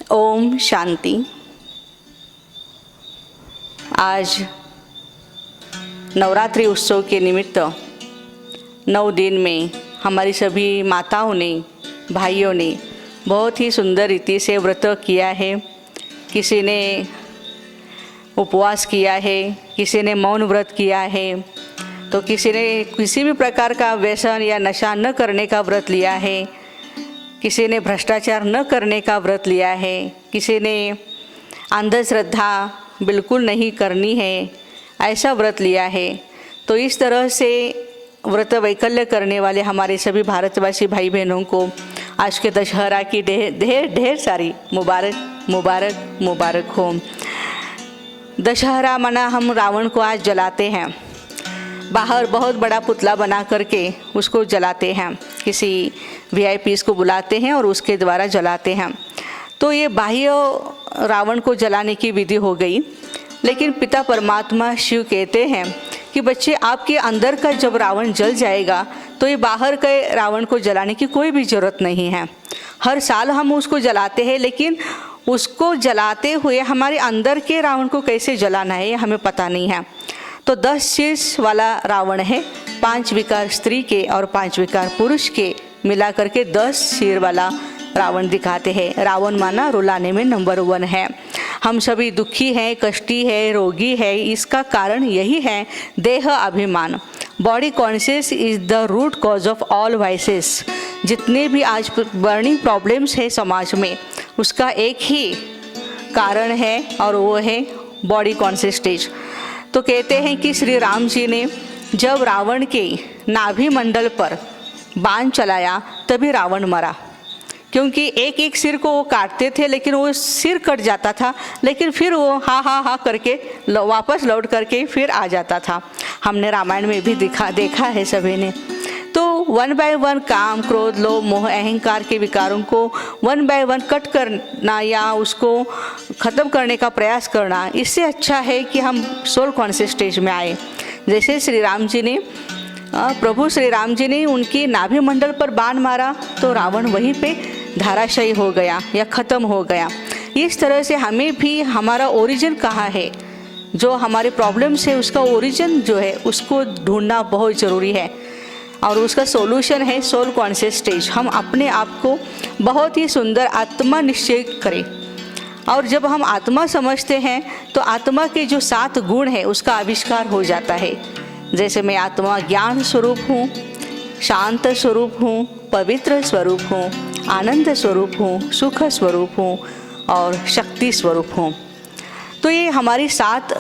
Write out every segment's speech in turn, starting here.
ओम शांति। आज नवरात्रि उत्सव के निमित्त 9 दिन में हमारी सभी माताओं ने, भाइयों ने बहुत ही सुंदर रीति से व्रत किया है। किसी ने उपवास किया है, किसी ने मौन व्रत किया है, तो किसी ने किसी भी प्रकार का व्यसन या नशा न करने का व्रत लिया है, किसी ने भ्रष्टाचार न करने का व्रत लिया है, किसी ने अंधश्रद्धा बिल्कुल नहीं करनी है ऐसा व्रत लिया है। तो इस तरह से व्रत वैकल्य करने वाले हमारे सभी भारतवासी भाई बहनों को आज के दशहरा की ढेर सारी मुबारक हो। दशहरा मना हम रावण को आज जलाते हैं, बाहर बहुत बड़ा पुतला बना करके उसको जलाते हैं, किसी वीआईपीस को बुलाते हैं और उसके द्वारा जलाते हैं। तो ये बाह्य रावण को जलाने की विधि हो गई। लेकिन पिता परमात्मा शिव कहते हैं कि बच्चे, आपके अंदर का जब रावण जल जाएगा तो ये बाहर के रावण को जलाने की कोई भी ज़रूरत नहीं है। हर साल हम उसको जलाते हैं, लेकिन उसको जलाते हुए हमारे अंदर के रावण को कैसे जलाना है ये हमें पता नहीं है। तो 10 शीर्ष वाला रावण है, 5 विकार स्त्री के और 5 विकार पुरुष के मिला करके 10 सिर वाला रावण दिखाते हैं। रावण माना रुलाने में नंबर 1 है। हम सभी दुखी हैं, कष्टी है, रोगी है, इसका कारण यही है देह अभिमान। Body conscious is the root cause of all vices. जितने भी आज बर्निंग प्रॉब्लम्स है समाज में, उसका एक ही कारण है और वो है बॉडी कॉन्शियस स्टेज। तो कहते हैं कि श्री राम जी ने जब रावण के नाभि मंडल पर बाण चलाया तभी रावण मरा, क्योंकि एक एक सिर को वो काटते थे, लेकिन वो सिर कट जाता था, लेकिन फिर वो हा करके वापस लौट करके फिर आ जाता था। हमने रामायण में भी देखा है सभी ने। तो 1 बाय 1 काम, क्रोध, लोभ, मोह, अहंकार के विकारों को 1 बाय 1 कट करना या उसको ख़त्म करने का प्रयास करना, इससे अच्छा है कि हम सोल कॉन्शियस स्टेज में आए। जैसे प्रभु श्री राम जी ने उनकी नाभि मंडल पर बाण मारा तो रावण वहीं पे धाराशायी हो गया या ख़त्म हो गया। इस तरह से हमें भी हमारा ओरिजिन कहाँ है, जो हमारे प्रॉब्लम्स है उसका ओरिजिन जो है उसको ढूंढना बहुत ज़रूरी है, और उसका सॉल्यूशन है सोल कॉन्शियस स्टेज। हम अपने आप को बहुत ही सुंदर आत्मा निश्चय करें, और जब हम आत्मा समझते हैं तो आत्मा के जो 7 गुण है उसका आविष्कार हो जाता है। जैसे मैं आत्मा ज्ञान स्वरूप हूँ, शांत स्वरूप हूँ, पवित्र स्वरूप हूँ, आनंद स्वरूप हूँ, सुख स्वरूप हूँ और शक्ति स्वरूप हूँ। तो ये हमारी 7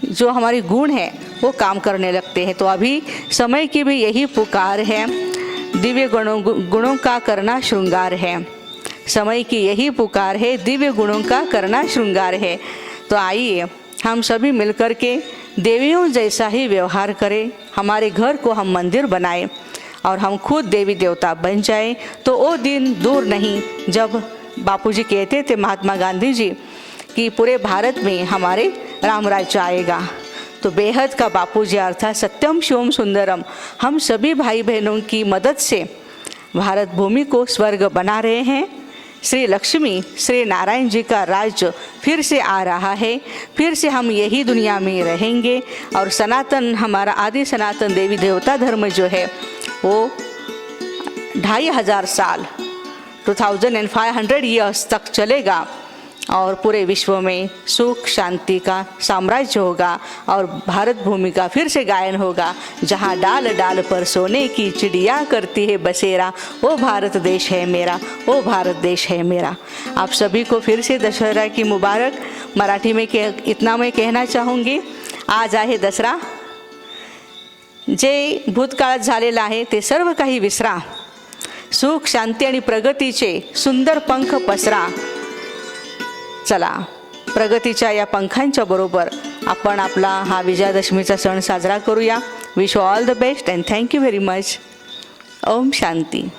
जो हमारी गुण है वो काम करने लगते हैं। तो अभी समय की भी यही पुकार है, दिव्य गुणों का करना श्रृंगार है। समय की यही पुकार है, दिव्य गुणों का करना श्रृंगार है। तो आइए हम सभी मिलकर के देवियों जैसा ही व्यवहार करें, हमारे घर को हम मंदिर बनाएं और हम खुद देवी देवता बन जाएं। तो वो दिन दूर नहीं जब बापूजी कहते थे, महात्मा गांधी जी, कि पूरे भारत में हमारे राम राज्य आएगा। तो बेहद का बापूजी अर्थात सत्यम शिवम सुंदरम, हम सभी भाई बहनों की मदद से भारत भूमि को स्वर्ग बना रहे हैं। श्री लक्ष्मी, श्री नारायण जी का राज्य फिर से आ रहा है, फिर से हम यही दुनिया में रहेंगे। और सनातन, हमारा आदि सनातन देवी देवता धर्म जो है वो 2500 साल 2500 ईयर्स तक चलेगा और पूरे विश्व में सुख शांति का साम्राज्य होगा और भारत भूमि का फिर से गायन होगा। जहाँ डाल डाल पर सोने की चिड़िया करती है बसेरा, वो भारत देश है मेरा, वो भारत देश है मेरा। आप सभी को फिर से दशहरा की मुबारक। मराठी में इतना मैं कहना चाहूँगी, आज आहे दसरा, जे भूतकाळात झालेलं आहे ते सर्व काही विसरा, सुख शांती आणि प्रगतीचे सुंदर पंख पसरा। चला, प्रगतीच्या या पंखांच्या बरोबर आपण आपला हा विजयादशमीचा सण साजरा करूया। Wish all the best and thank you very much. ओम शांती।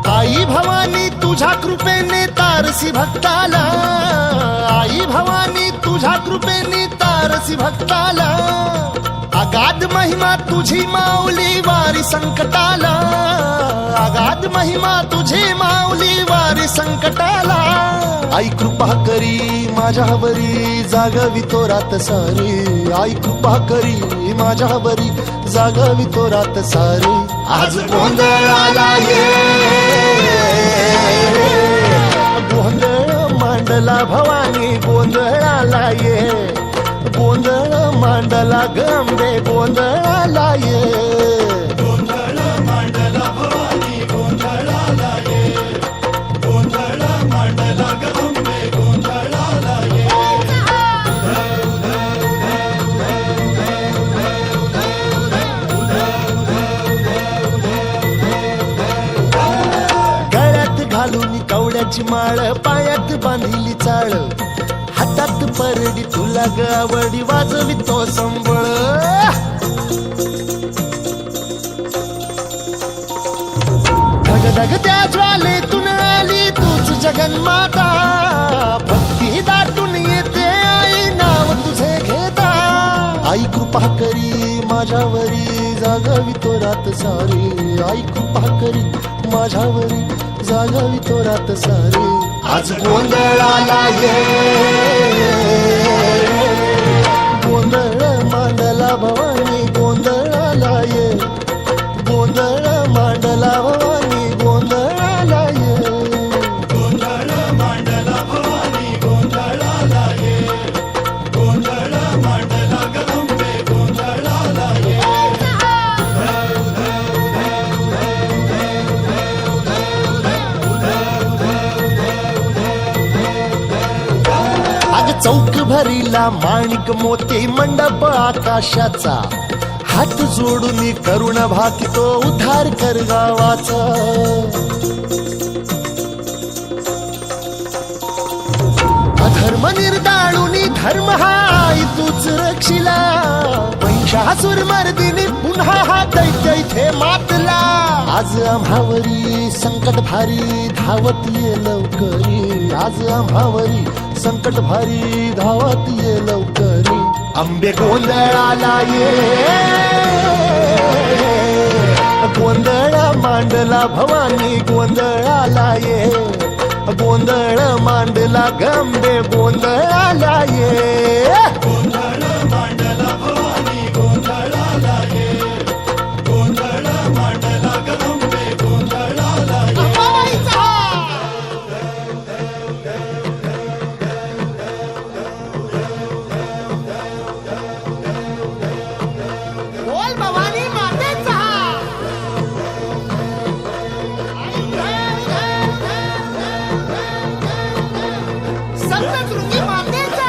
आई भवानी तुझ्या कृपेने तारसी भक्ताला, आई भवानी तुझ्या कृपेने तारसी भक्ताला, अगाध महिमा तुझी माऊली वारी संकटाला, अगाध महिमा तुझी माऊली वारी संकटाला. आई कृपा करी माझ्यावरी जागवी तो रात सारी, आई कृपा करी माझ्यावरी जागवी तो रात सारी. आज गोंधळाला ये, गोंधळ मांडला भवानी गोंधळाला ये, गोंधळ मांडला गंबे गोंधळाला ये, गोंधळ मांडला भवानी गोंधळाला ये, गोंधळ मांडला गंबे गोंधळाला ये. गळ्यात घालून कवड्याची माळ, पायात बांधिली चाळ, हातात परडी तुला गावडी वाजवी तो संबळ. धगधग त्या ज्वालेतून आली तूच जगन्माता, भक्ती दाटून येते आई नाव तुझे घेता. आई कृपा करी माझ्यावरी जागवी तो रात सारी, आई कृपा करी माझ्यावरी जागवी तो रात सारी. आज गोंधळाला ये, गोंधळ मांडला भवानी गोंधळाला ये, गोंधळ मांडला भवानी गोंधळाला ये, गोंधळ मांडला भवानी गोंधळाला ये, गोंधळ मांडला गंबे गोंधळाला ये. चौक भरीला माणिक मोती मंडप आकाशाचा, हात जोडून करुण भाकितो उद्धार कर गावाचा. अधर्म निर्दाळून धर्म हा आई तूच रक्षिला, महिषासुर मर्दिनी पुन्हा हा दैत्य इथे मातला. आज आम्हावरी संकट भारी धावत ये लवकरी, आज आम्हावरी संकट भारी धावत ये लवकरी. अंबे गोंधळाला ये, गोंधळ मांडला भवानी गोंधळाला ये, गोंधळ मांडला गंबे गोंधळाला ये, गोंधळ मांडला भवानी गोंधळाला ये, गोंधळ मांडला गंबे गोंधळाला ये. बोल भवानी मातेचा, सप्तशृंगी मातेचा.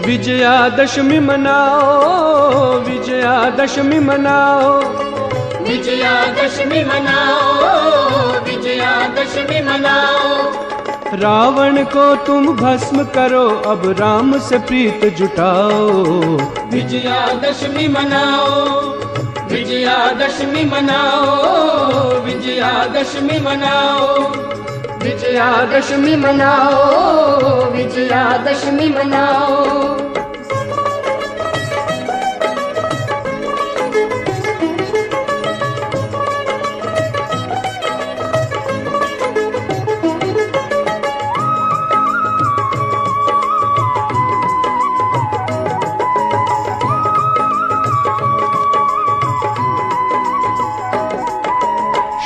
विजयादशमी मनाओ, विजयादशमी मनाओ, विजयादशमी मनाओ, विजयादशमी मनाओ. रावण को तुम भस्म करो, अब राम से प्रीत जुटाओ. विजयादशमी मनाओ, विजयादशमी मनाओ, विजयादशमी मनाओ. विजयादशमी मनाओ, विजयादशमी मनाओ।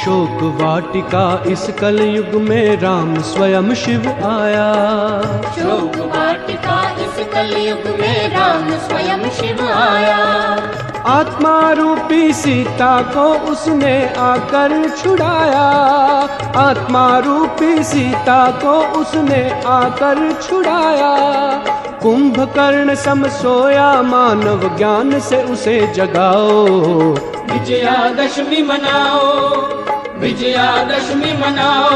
शोक वाटिका इस कलयुग में राम स्वयं शिव आया। शोक वाटिका इस कलयुग में राम स्वयं शिव आया। आत्मा रूपी सीता को उसने आकर छुड़ाया। आत्मा रूपी सीता को उसने आकर छुड़ाया। कुंभकर्ण सम सोया मानव ज्ञान से उसे जगाओ। विजयादशमी मनाओ, विजयादशमी मनाओ,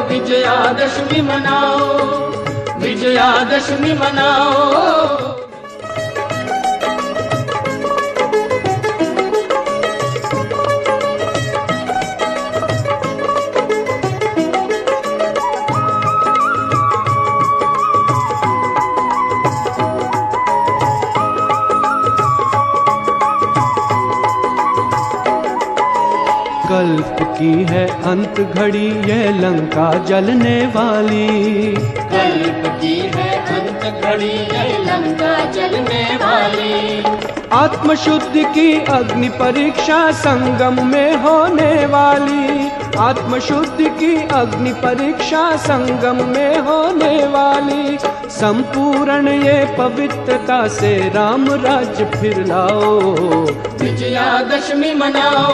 विजयादशमी मनाओ, विजयादशमी मनाओ। कल्प की है अंत घड़ी यह लंका जलने वाली। कल्प की है अंत घड़ी यह लंका जलने वाली। आत्मशुद्धि की अग्नि परीक्षा संगम में होने वाली। आत्मशुद्धि की अग्नि परीक्षा संगम में होने वाली। संपूर्ण ये पवित्रता से राम राज्य फिर लाओ। विजयादशमी मनाओ,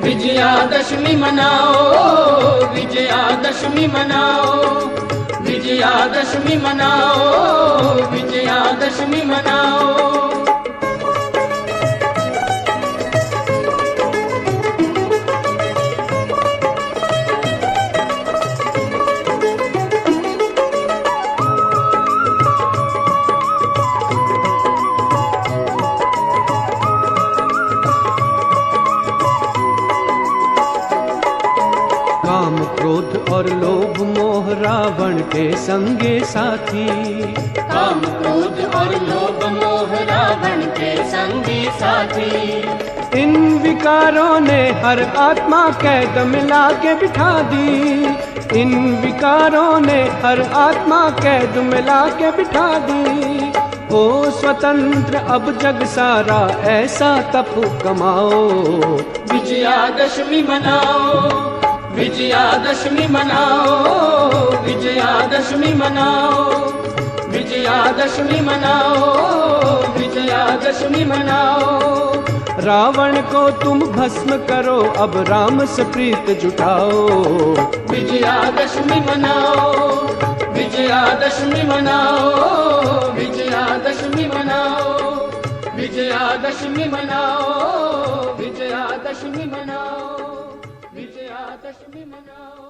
विजयादशमी मनाओ, विजयादशमी मनाओ, विजयादशमी मनाओ, विजयादशमी मनाओ। काम क्रोध और लोभ मोह रावण के संगे साथी। काम क्रोध और लोभ मोह रावण के संगी साथी। इन विकारों ने हर आत्मा कैद मिला के बिठा दी। इन विकारों ने हर आत्मा कैद मिला के बिठा दी। हो स्वतंत्र अब जग सारा ऐसा तप कमाओ। विजयादशमी मनाओ, विजयादशमी मनाओ, विजयादशमी मनाओ, विजयादशमी मनाओ, विजयादशमी मनाओ। रावण को तुम भस्म करो अब राम से प्रीत जुटाओ। विजयादशमी मनाओ, विजयादशमी मनाओ, विजयादशमी मनाओ, विजयादशमी मनाओ, विजयादशमी मनाओ, विजयादशमी मनाओ।